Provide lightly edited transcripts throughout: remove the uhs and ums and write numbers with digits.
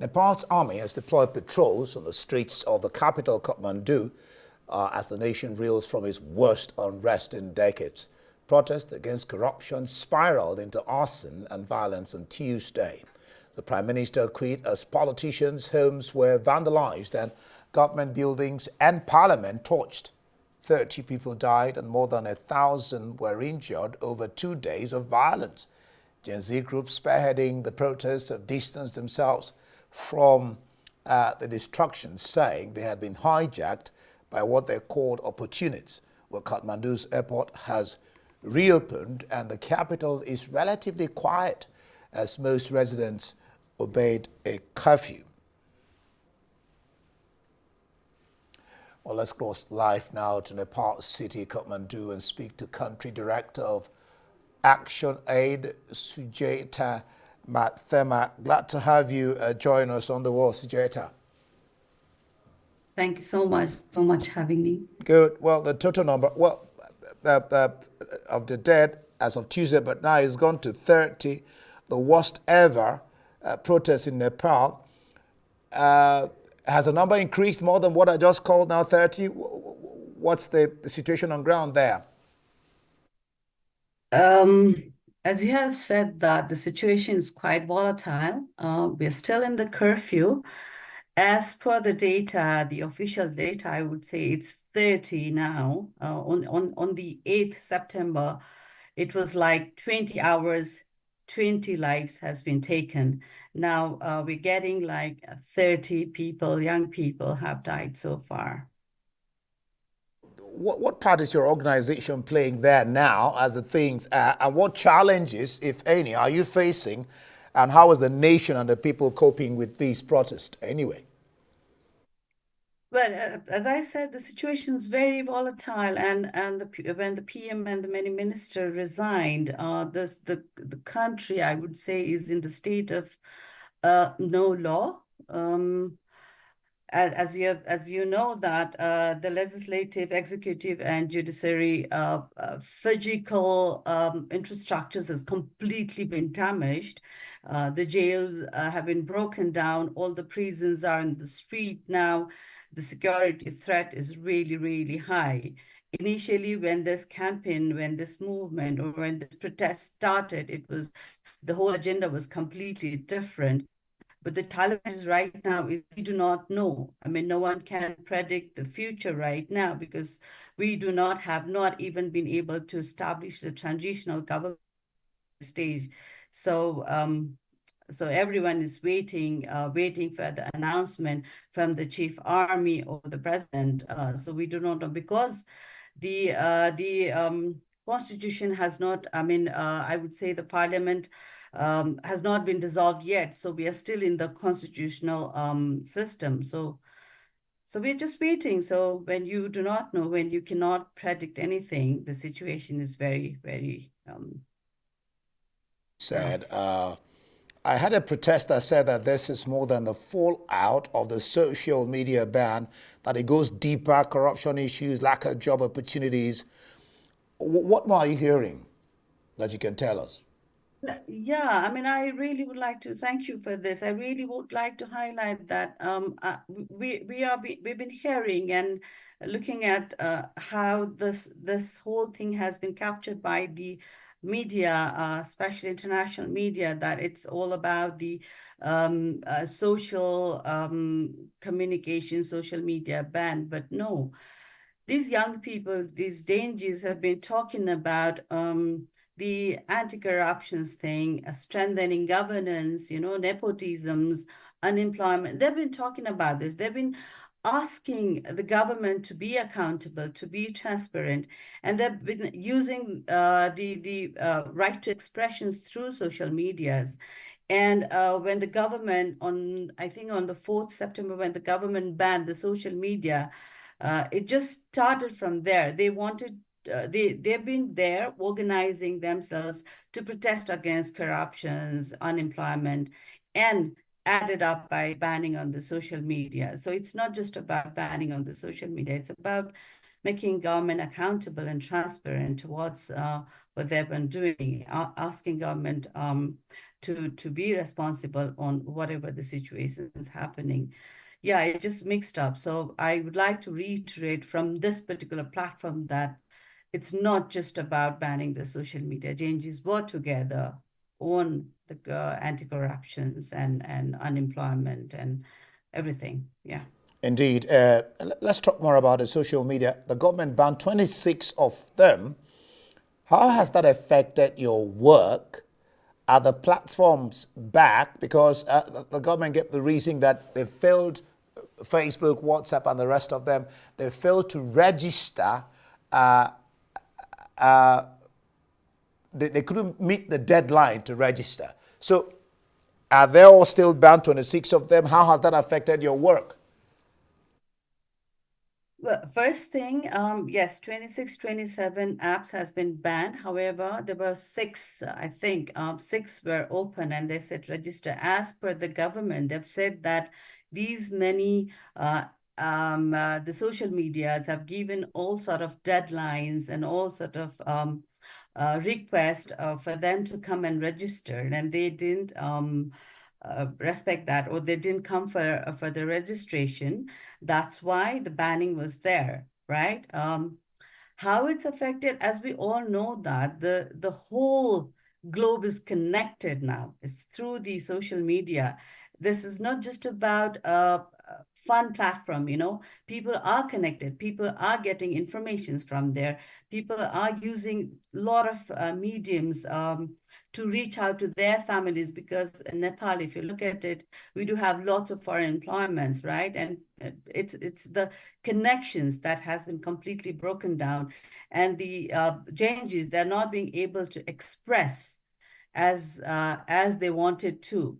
Nepal's army has deployed patrols on the streets of the capital, Kathmandu, as the nation reels from its worst unrest in decades. Protests against corruption spiraled into arson and violence on Tuesday. The Prime Minister quit as politicians' homes were vandalized and government buildings and parliament torched. 30 people died and more than 1,000 were injured over 2 days of violence. Gen Z groups spearheading the protests have distanced themselves from the destruction, saying they had been hijacked by what they called opportunists. Well, Kathmandu's airport has reopened and the capital is relatively quiet as most residents obeyed a curfew. Well, let's cross live now to Nepal city, Kathmandu, and speak to Country Director of Action Aid, Sujata Mathema. Glad to have you join us on the wall, Sujata. Thank you so much having me. Good. Well, the total number, of the dead as of Tuesday, but now it's gone to 30, the worst ever protest in Nepal. Has the number increased more than what I just called now, 30? What's the situation on ground there? As you have said that the situation is quite volatile. We're still in the curfew. As per the data, the official data, I would say it's 30 now. On the 8th September, it was like 20 hours, 20 lives has been taken. Now we're getting like 30 people, young people have died so far. What part is your organization playing there now as the things are, and what challenges, if any, are you facing, and how is the nation and the people coping with these protests anyway? Well, as I said, the situation is very volatile, and when the PM and the many minister resigned, the country, I would say, is in the state of no law. As you know that the legislative, executive, and judiciary physical infrastructures has completely been damaged. The jails have been broken down. All the prisons are in the street now. The security threat is really, really high. Initially, when this campaign, when this movement, or when this protest started, the whole agenda was completely different. But the challenges right now is we do not know. I mean, no one can predict the future right now because we have not even been able to establish the transitional government stage. So everyone is waiting for the announcement from the chief army or the president. So we do not know because the constitution has not, I would say the parliament has not been dissolved yet. So we are still in the constitutional system. So we're just waiting. So when you do not know, when you cannot predict anything, the situation is very, very Said, rough. I had a protester say that this is more than the fallout of the social media ban, that it goes deeper, corruption issues, lack of job opportunities. What more are you hearing that you can tell us? Yeah, I mean, I really would like to thank you for this. I really would like to highlight that we've been hearing and looking at how this whole thing has been captured by the media, especially international media, that it's all about the social communication, social media ban. But no, these young people, these dangers have been talking about the anti-corruptions thing, strengthening governance, nepotisms, unemployment. They've been talking about this. They've been asking the government to be accountable, to be transparent, and they've been using the right to expressions through social medias. And when the government I think on the 4th September, when the government banned the social media, it just started from there. They wanted they've been there organizing themselves to protest against corruptions, unemployment, and added up by banning on the social media. So it's not just about banning on the social media, it's about making government accountable and transparent towards what they've been doing, asking government to be responsible on whatever the situation is happening. Yeah, it just mixed up. So I would like to reiterate from this particular platform that it's not just about banning the social media. Changes work together on the anti-corruptions and unemployment and everything. Yeah. Indeed. Let's talk more about the social media. The government banned 26 of them. How has that Yes. affected your work? Are the platforms back? Because the government gave the reason that they failed, Facebook, WhatsApp, and the rest of them, they failed to register. Uh, they couldn't meet the deadline to register. So are they all still banned, 26 of them? How has that affected your work? Well, first thing, yes, 26, 27 apps has been banned. However, there were six, I think, six were open and they said register. As per the government, they've said that these many the social medias have given all sort of deadlines and all sort of request for them to come and register, and they didn't respect that, or they didn't come for the registration. That's why the banning was there, right? How it's affected, as we all know that the whole globe is connected now. It's through the social media. This is not just about a fun platform, you know. People are connected. People are getting informations from there. People are using a lot of mediums to reach out to their families, because in Nepal, if you look at it, we do have lots of foreign employments, right? And it's the connections that has been completely broken down, and the changes they're not being able to express as they wanted to.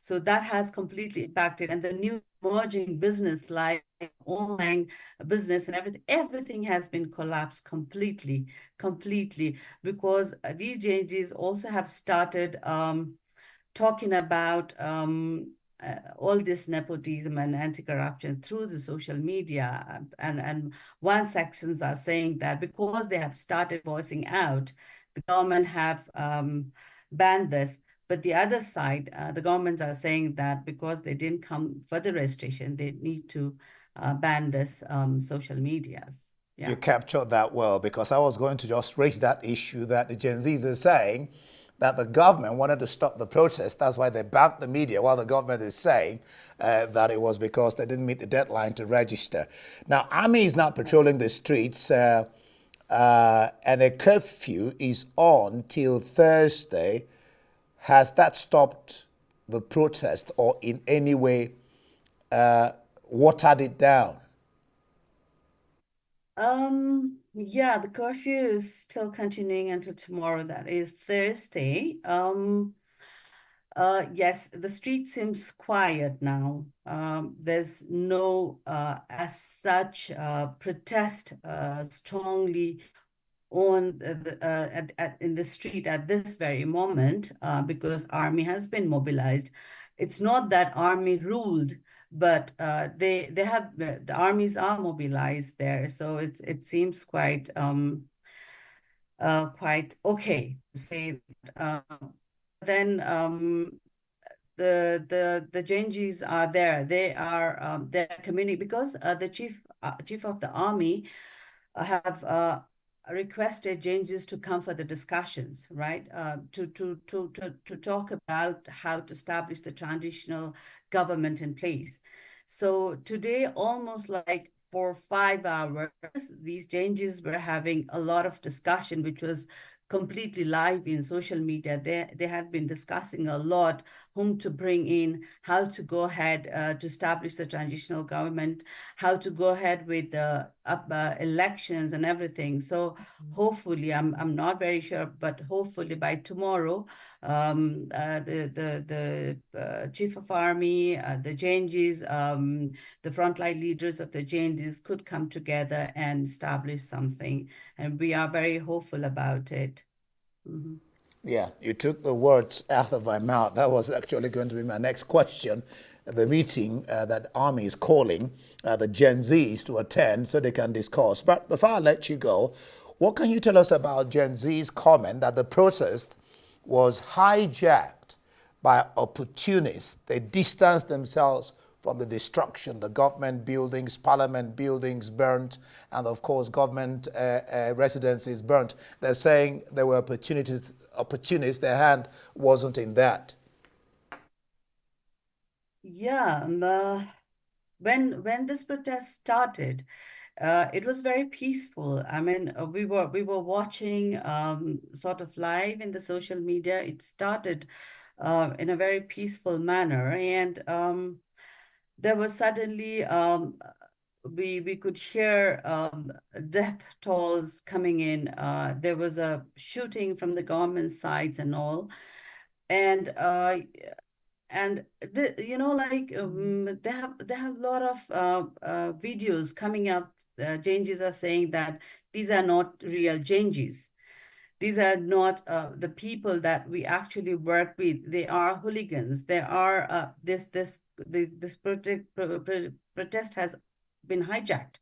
So that has completely impacted, and the new emerging business like online business and everything has been collapsed completely, because these changes also have started talking about all this nepotism and anti-corruption through the social media. And one sections are saying that because they have started voicing out, the government have banned this. But the other side, the governments are saying that because they didn't come for the registration, they need to ban this social medias. You Yeah. captured that well, because I was going to just raise that issue that the Gen Zs are saying that the government wanted to stop the protest. That's why they banned the media, while the government is saying that it was because they didn't meet the deadline to register. Now, Army is not patrolling the streets, and a curfew is on till Thursday. Has that stopped the protest or in any way watered it down? Yeah, the curfew is still continuing until tomorrow, that is Thursday. Yes, the street seems quiet now. There's no, as such, protest strongly on in the street at this very moment, because army has been mobilized. It's not that army ruled, but they have the armies are mobilized there, so it seems quite okay to say that. Then the Genjis are there. They're communicating, because the chief of the army have requested Genjis to come for the discussions, right? To talk about how to establish the transitional government in place. So today, almost like for 5 hours, these changes were having a lot of discussion, which was completely live in social media. They had been discussing a lot whom to bring in, how to go ahead to establish the transitional government, how to go ahead with the elections and everything. So hopefully, I'm not very sure, but hopefully by tomorrow, the chief of army, the changes, the frontline leaders of the changes could come together and establish something, and we are very hopeful about it. Mhm. Yeah, you took the words out of my mouth. That was actually going to be my next question. The meeting that Army is calling the Gen Zs to attend so they can discuss. But before I let you go, what can you tell us about Gen Z's comment that the protest was hijacked by opportunists. They distanced themselves from the destruction, the government buildings, parliament buildings burnt, and of course government residences burnt. They're saying there were opportunists, their hand wasn't in that. Yeah, when this protest started, it was very peaceful. I mean, we were watching sort of live in the social media. It started in a very peaceful manner, and there was suddenly we could hear death tolls coming in. There was a shooting from the government sides and all, and like they have a lot of videos coming up. Changes are saying that these are not real changes. These are not the people that we actually work with. They are hooligans. They are this protest has been hijacked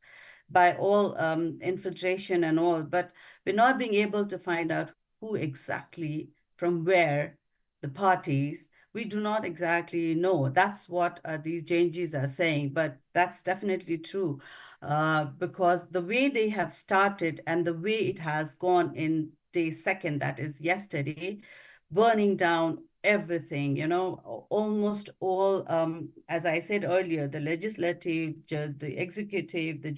by all infiltration and all, but we're not being able to find out who exactly, from where, the parties. We do not exactly know. That's what these changes are saying, but that's definitely true because the way they have started and the way it has gone in day second, that is yesterday, burning down everything, almost all, as I said earlier, the legislative, the executive, the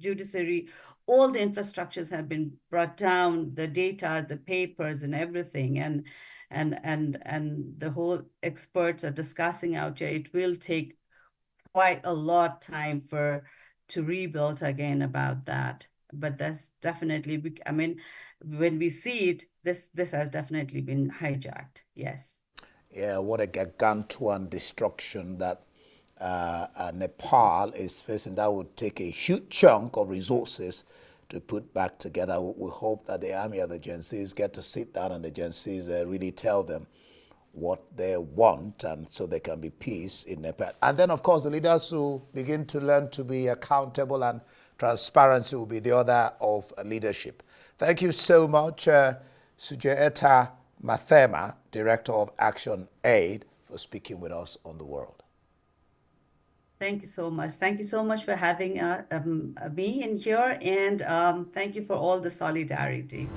judiciary, all the infrastructures have been brought down, the data, the papers and everything. And the whole experts are discussing out here. It will take quite a lot time to rebuild again about that. But that's definitely, I mean, when we see it, this has definitely been hijacked. Yes. Yeah, what a gargantuan destruction that Nepal is facing. That would take a huge chunk of resources to put back together. We hope that the army of the agencies get to sit down and the agencies really tell them what they want, and so there can be peace in Nepal. And then, of course, the leaders who begin to learn to be accountable, and transparency will be the other of leadership. Thank you so much, Sujaeta Mathema, Director of Action Aid, for speaking with us on The World. Thank you so much. Thank you so much for having me in here, and thank you for all the solidarity.